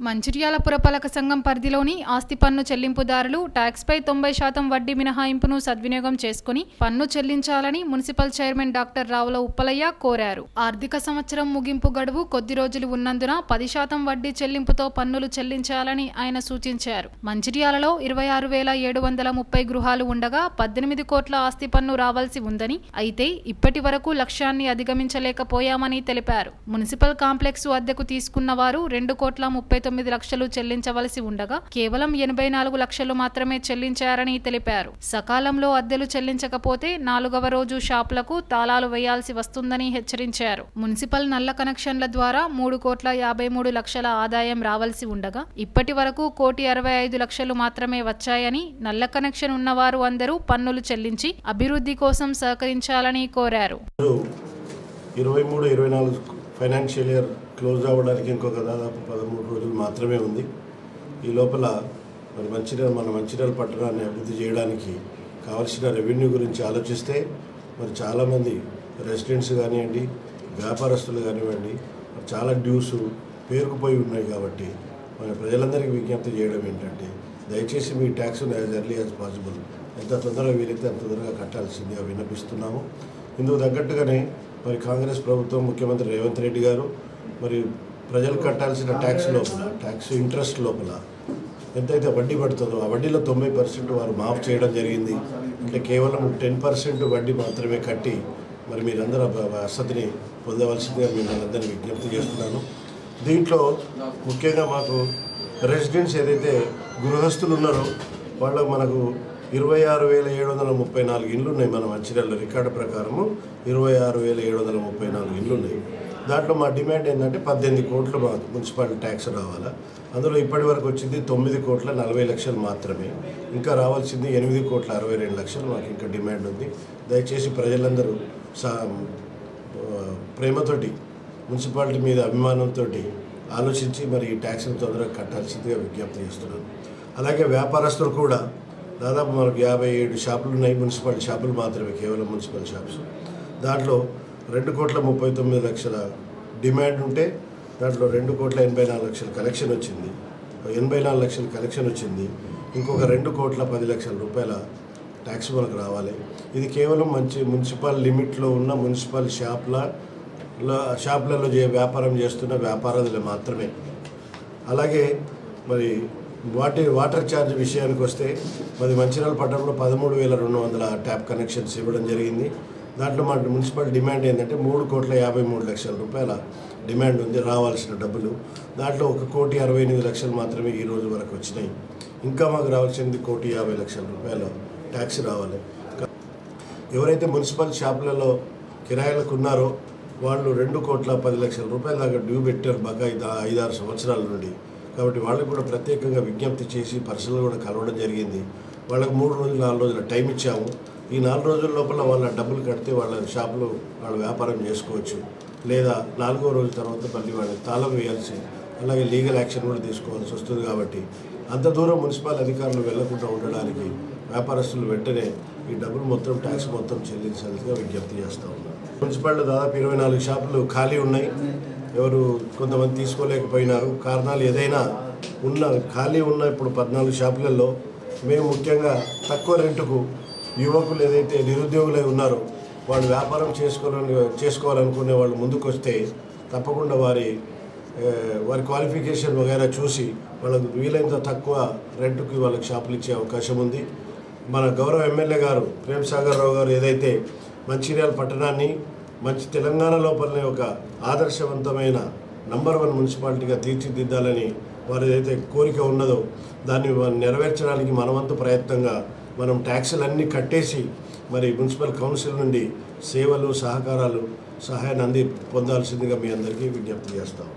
మంచిర్యాల పురపాలక సంఘం పరిధిలోని ఆస్తి పన్ను చెల్లింపుదారులు ట్యాక్స్పై 90% వడ్డీ మినహాయింపును సద్వినియోగం చేసుకుని పన్ను చెల్లించాలని municipal chairman doctor Ravula Uppalaiah కోరారు. ఆర్థిక సంవత్సరం ముగింపు గడువు కొద్ది రోజులు ఉన్నందున 10% వడ్డీ చెల్లింపుతో పన్నులు చెల్లించాలని ఆయన సూచించారు. మంచిర్యాలలో 26,730 గృహాలు ఉండగా 18 కోట్ల ఆస్తి పన్ను రావాల్సి ఉందని, అయితే ఇప్పటి వరకు లక్ష్యాన్ని అధిగమించలేకపోయామని తెలిపారు. మున్సిపల్ కాంప్లెక్స్ అద్దెకు తీసుకున్న వారు 2,39 లక్షలు చెల్లించవలసి ఉండగా కేవలం 84 లక్షలు మాత్రమే చెల్లించారని తెలిపారు. సకాలంలో అద్దెలు చెల్లించకపోతే 4వ రోజు షాపులకు తాళాలు వేయాల్సి వస్తుందని హెచ్చరించారు. మున్సిపల్ నల్ల కనెక్షన్ల ద్వారా 3,53 లక్షల ఆదాయం రావాల్సి ఉండగా ఇప్పటి వరకు 1,65 లక్షలు మాత్రమే వచ్చాయని, నల్ల కనెక్షన్ ఉన్నవారు అందరూ పన్నులు చెల్లించి అభివృద్ధి కోసం సహకరించాలని కోరారు. 23-24 ఫైనాన్షియల్ ఇయర్ క్లోజ్ అవ్వడానికి ఇంకొక దాదాపు 13 రోజులు మాత్రమే ఉంది. ఈ లోపల మన మంచిర్యాల పట్టణాన్ని అభివృద్ధి చేయడానికి కావాల్సిన రెవెన్యూ గురించి ఆలోచిస్తే చాలామంది రెసిడెంట్స్ కానివ్వండి, వ్యాపారస్తులు కానివ్వండి, చాలా డ్యూస్ పేరుకుపోయి ఉన్నాయి. కాబట్టి మన ప్రజలందరికీ విజ్ఞప్తి చేయడం ఏంటంటే, దయచేసి మీ ట్యాక్స్ను యాజ్ ఎర్లీ యాజ్ పాసిబుల్ ఎంత తొందరగా వీలైతే అంత తొందరగా కట్టాల్సిందిగా విన్నపిస్తున్నాము. ఇందుకు తగ్గట్టుగానే కాంగ్రెస్ ప్రభుత్వం, ముఖ్యమంత్రి రేవంత్ రెడ్డి గారు ప్రజలు కట్టాల్సిన ట్యాక్స్ ఇంట్రెస్ట్ లోపల ఎంతైతే వడ్డీ పడుతుందో ఆ వడ్డీలో 90% వారు మాఫ్ చేయడం జరిగింది. అంటే కేవలం 10% వడ్డీ మాత్రమే కట్టి మీరందరూ వసతిని పొందవలసిందిగా మిమ్మల్ని విజ్ఞప్తి చేస్తున్నాను. దీంట్లో ముఖ్యంగా మాకు రెసిడెంట్స్ ఏదైతే గృహస్థులు ఉన్నారో వాళ్ళకు మనకు 26,734 ఇండ్లు ఉన్నాయి. మన మంచిర్యాలలో రికార్డు ప్రకారము 26,734 ఇండ్లు ఉన్నాయి. దాంట్లో మా డిమాండ్ ఏంటంటే 18 కోట్లు మాకు మున్సిపాలిటీ ట్యాక్స్ రావాలా. అందులో ఇప్పటి వరకు వచ్చింది 9,40,00,000 మాత్రమే. ఇంకా రావాల్సింది 8,62 లక్షలు మాకు ఇంకా డిమాండ్ ఉంది. దయచేసి ప్రజలందరూ ప్రేమతోటి, మున్సిపాలిటీ మీద అభిమానంతో ఆలోచించి ఈ ట్యాక్స్ని తొందరగా కట్టాల్సిందిగా విజ్ఞప్తి చేస్తున్నాను. అలాగే వ్యాపారస్తులు కూడా దాదాపు మనకు 57 షాపులు ఉన్నాయి. మున్సిపాలిటీ షాపులు మాత్రమే, కేవలం మున్సిపల్ షాప్స్. దాంట్లో 2,39,00,000 డిమాండ్ ఉంటే దాంట్లో 2,84 లక్షల కలెక్షన్ వచ్చింది. 84 లక్షల కలెక్షన్ వచ్చింది. ఇంకొక 2,10 రూపాయల ట్యాక్స్ మనకు రావాలి. ఇది కేవలం మున్సిపల్ లిమిట్లో ఉన్న మున్సిపల్ షాపులలో వ్యాపారం చేస్తున్న వ్యాపారాలు మాత్రమే. అలాగే వాటర్ ఛార్జ్ విషయానికి వస్తే మంచిర్యాల పట్టణంలో 13,200 ట్యాప్ కనెక్షన్స్ ఇవ్వడం జరిగింది. దాంట్లో మా మున్సిపల్ డిమాండ్ ఏంటంటే 3,53 రూపాయల డిమాండ్ ఉంది రావాల్సిన డబ్బులు. దాంట్లో 1,68,00,000 మాత్రమే ఈ రోజు వరకు వచ్చినాయి. ఇంకా మాకు రావాల్సింది 1,50,00,000 రూపాయల ట్యాక్స్ రావాలి. ఎవరైతే మున్సిపల్ షాపులలో కిరాయిలకు ఉన్నారో వాళ్ళు 2,10,00,000 రూపాయల దాకా డ్యూ పెట్టారు బకాయి 5-6 సంవత్సరాల నుండి. కాబట్టి వాళ్ళకు కూడా ప్రత్యేకంగా విజ్ఞప్తి చేసి పర్సనల్ కూడా కలవడం జరిగింది. వాళ్ళకు 3 రోజులు 4 రోజుల టైం ఇచ్చాము. ఈ 4 రోజుల లోపల వాళ్ళ డబ్బులు కడితే వాళ్ళ షాపులో వాళ్ళు వ్యాపారం చేసుకోవచ్చు. లేదా 4వ రోజు తర్వాత వాళ్ళకి తాళం వేయాల్సి, అలాగే లీగల్ యాక్షన్ కూడా తీసుకోవాల్సి వస్తుంది. కాబట్టి అంత దూరం మున్సిపల్ అధికారులు వెళ్లకుండా ఉండడానికి వ్యాపారస్తులు వెంటనే ఈ డబ్బులు ట్యాక్స్ చెల్లించాల్సిగా విజ్ఞప్తి చేస్తూ ఉన్నారు. మున్సిపాలిటీలో దాదాపు 24 షాపులు ఖాళీ ఉన్నాయి. కొంతమంది తీసుకోలేకపోయినారు. కారణాలు ఏదైనా ఖాళీ ఉన్న ఇప్పుడు 14 షాపులలో మేము ముఖ్యంగా తక్కువ రెంటుకు యువకులు ఏదైతే నిరుద్యోగులై ఉన్నారో వాళ్ళు వ్యాపారం చేసుకోవాలనుకునే వాళ్ళు ముందుకు వస్తే తప్పకుండా వారి క్వాలిఫికేషన్ వగైరా చూసి వాళ్ళకు వీలైనంత తక్కువ రెంటుకి వాళ్ళకి షాపులు ఇచ్చే అవకాశం ఉంది. మన గౌరవ ఎమ్మెల్యే గారు ప్రేమ్ సాగర్ రావు గారు ఏదైతే మంచిర్యాల పట్టణాన్ని తెలంగాణ లోపలనే ఒక ఆదర్శవంతమైన నంబర్ 1 మున్సిపాలిటీగా తీర్చిదిద్దాలని వారు ఏదైతే కోరిక ఉన్నదో దాన్ని నెరవేర్చడానికి మనవంతు ప్రయత్నంగా ట్యాక్సులన్నీ కట్టేసి మున్సిపల్ కౌన్సిల్ నుండి సేవలు, సహకారాలు, సహాయాన్ని పొందాల్సిందిగా మీ అందరికీ విజ్ఞప్తి చేస్తాం.